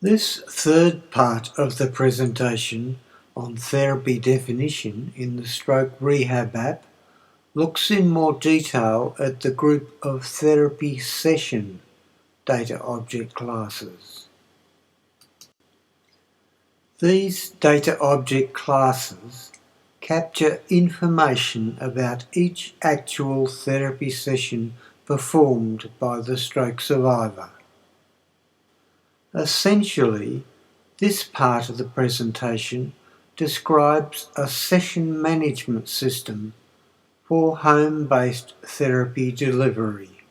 This third part of the presentation on therapy definition in the Stroke Rehab App looks in more detail at the group of therapy session data object classes. These data object classes capture information about each actual therapy session performed by the stroke survivor. Essentially, this part of the presentation describes a session management system for home-based therapy delivery.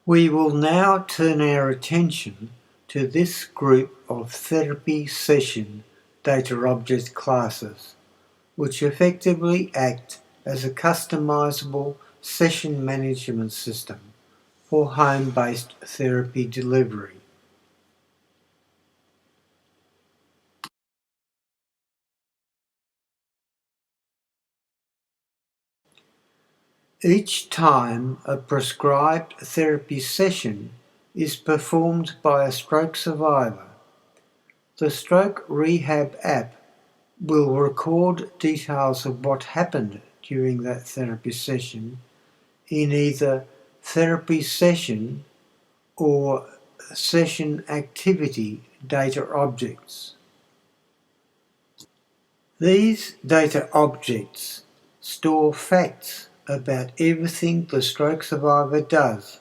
We will now turn our attention to this group of therapy session data object classes, which effectively act as a customizable session management system for home-based therapy delivery. Each time a prescribed therapy session is performed by a stroke survivor, the Stroke Rehab App will record details of what happened during that therapy session in either therapy session or session activity data objects. These data objects store facts about everything the stroke survivor does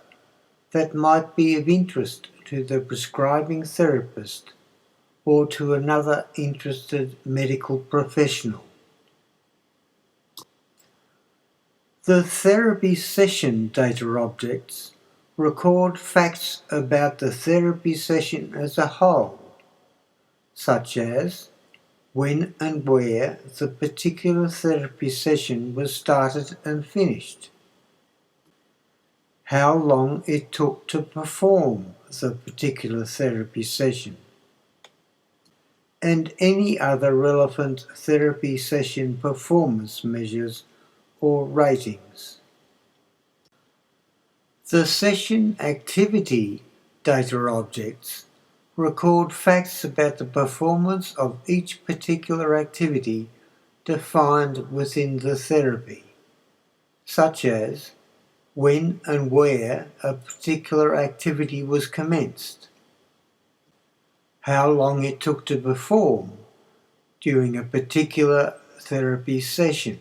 that might be of interest to the prescribing therapist or to another interested medical professional. The therapy session data objects record facts about the therapy session as a whole, such as when and where the particular therapy session was started and finished, how long it took to perform the particular therapy session, and any other relevant therapy session performance measures or ratings. The session activity data objects record facts about the performance of each particular activity defined within the therapy, such as when and where a particular activity was commenced, how long it took to perform during a particular therapy session,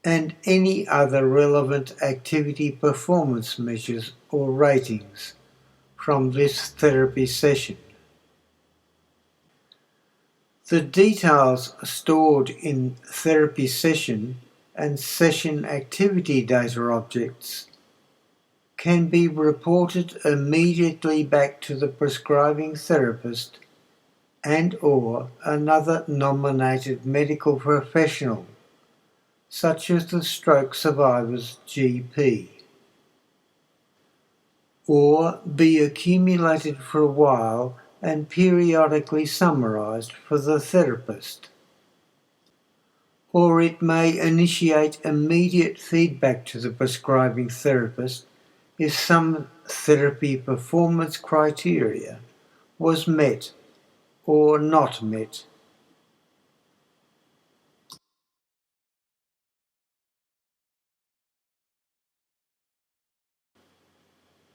and any other relevant activity performance measures or ratings from this therapy session. The details stored in therapy session and session activity data objects can be reported immediately back to the prescribing therapist and/or another nominated medical professional, such as the stroke survivor's GP, or be accumulated for a while and periodically summarised for the therapist. Or it may initiate immediate feedback to the prescribing therapist if some therapy performance criteria was met or not met.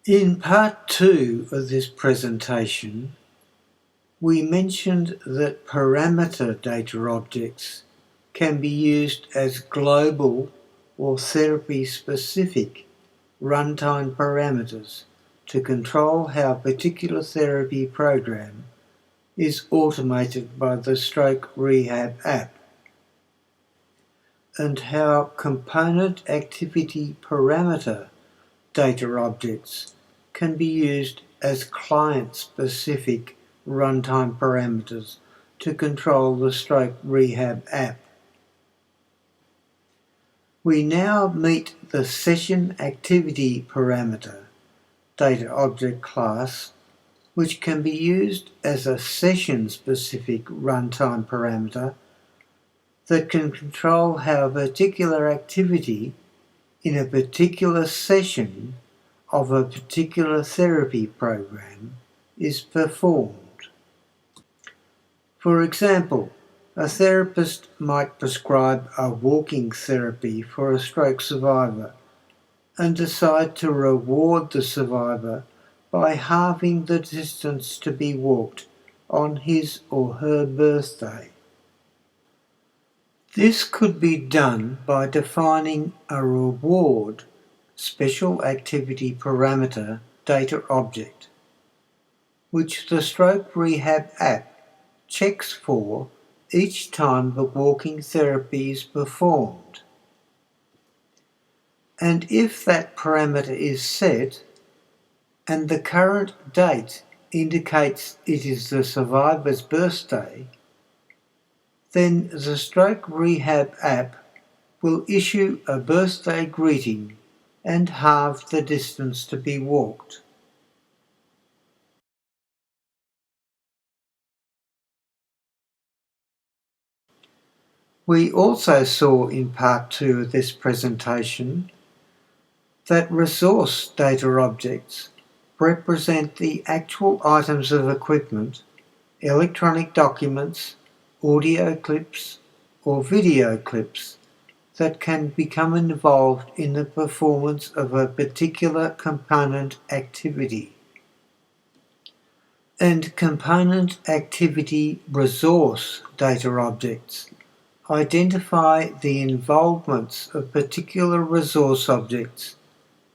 In part 2 of this presentation, we mentioned that parameter data objects can be used as global or therapy-specific runtime parameters to control how a particular therapy program is automated by the Stroke Rehab App, and how component activity parameter data objects can be used as client-specific runtime parameters to control the Stroke Rehab App. We now meet the session activity parameter data object class, which can be used as a session-specific runtime parameter that can control how a particular activity in a particular session of a particular therapy program is performed. For example, a therapist might prescribe a walking therapy for a stroke survivor and decide to reward the survivor by halving the distance to be walked on his or her birthday. This could be done by defining a reward special activity parameter data object, which the Stroke Rehab App checks for each time the walking therapy is performed. And if that parameter is set, and the current date indicates it is the survivor's birthday, then the Stroke Rehab App will issue a birthday greeting and halve the distance to be walked. We also saw in part 2 of this presentation that resource data objects represent the actual items of equipment, electronic documents, audio clips, or video clips that can become involved in the performance of a particular component activity. And component activity resource data objects identify the involvements of particular resource objects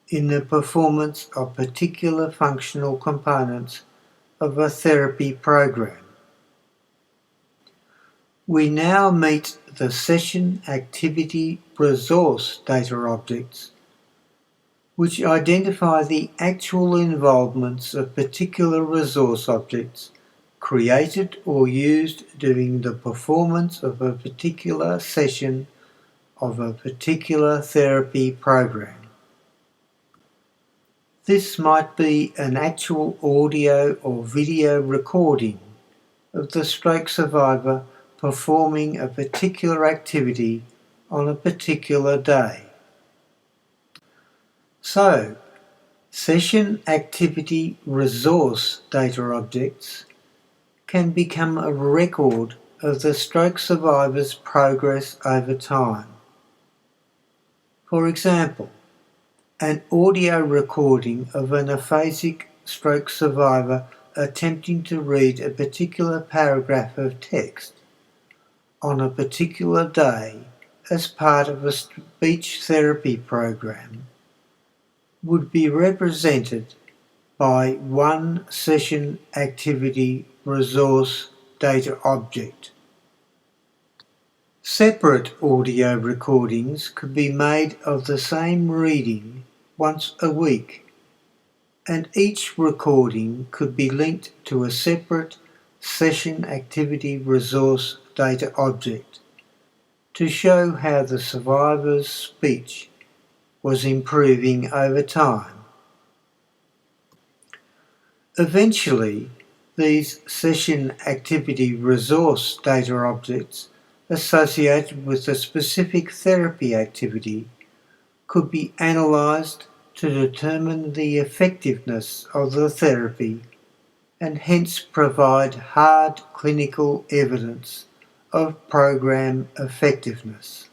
in the performance of particular functional components of a therapy program. We now meet the session activity resource data objects, which identify the actual involvements of particular resource objects created or used during the performance of a particular session of a particular therapy program. This might be an actual audio or video recording of the stroke survivor performing a particular activity on a particular day. So, session activity resource data objects can become a record of the stroke survivor's progress over time. For example, an audio recording of an aphasic stroke survivor attempting to read a particular paragraph of text on a particular day as part of a speech therapy program would be represented by one session activity resource data object. Separate audio recordings could be made of the same reading once a week, and each recording could be linked to a separate session activity resource data object to show how the survivor's speech was improving over time. Eventually, these session activity resource data objects associated with a specific therapy activity could be analysed to determine the effectiveness of the therapy and hence provide hard clinical evidence of program effectiveness.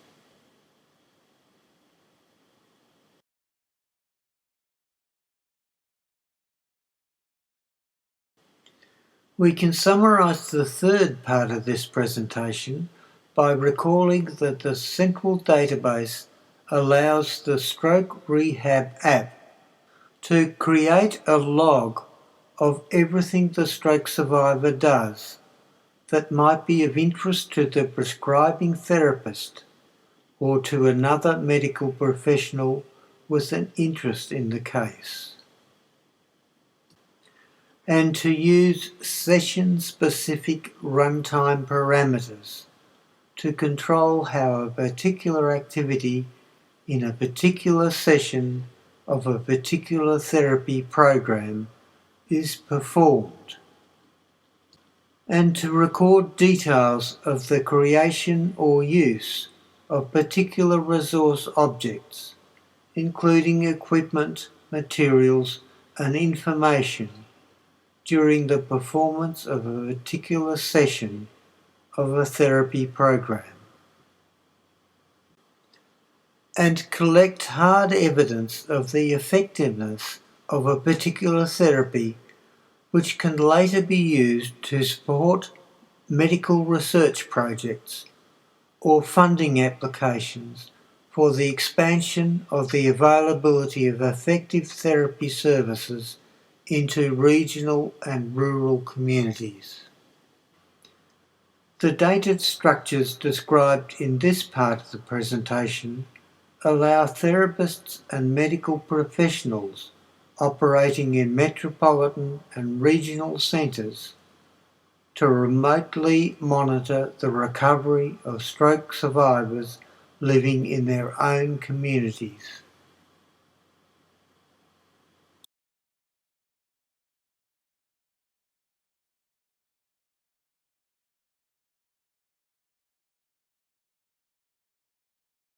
We can summarise the third part of this presentation by recalling that the central database allows the Stroke Rehab App to create a log of everything the stroke survivor does that might be of interest to the prescribing therapist or to another medical professional with an interest in the case. And to use session-specific runtime parameters to control how a particular activity in a particular session of a particular therapy program is performed. and to record details of the creation or use of particular resource objects, including equipment, materials, and information during the performance of a particular session of a therapy program, and collect hard evidence of the effectiveness of a particular therapy, which can later be used to support medical research projects or funding applications for the expansion of the availability of effective therapy services into regional and rural communities. The data structures described in this part of the presentation allow therapists and medical professionals operating in metropolitan and regional centres to remotely monitor the recovery of stroke survivors living in their own communities.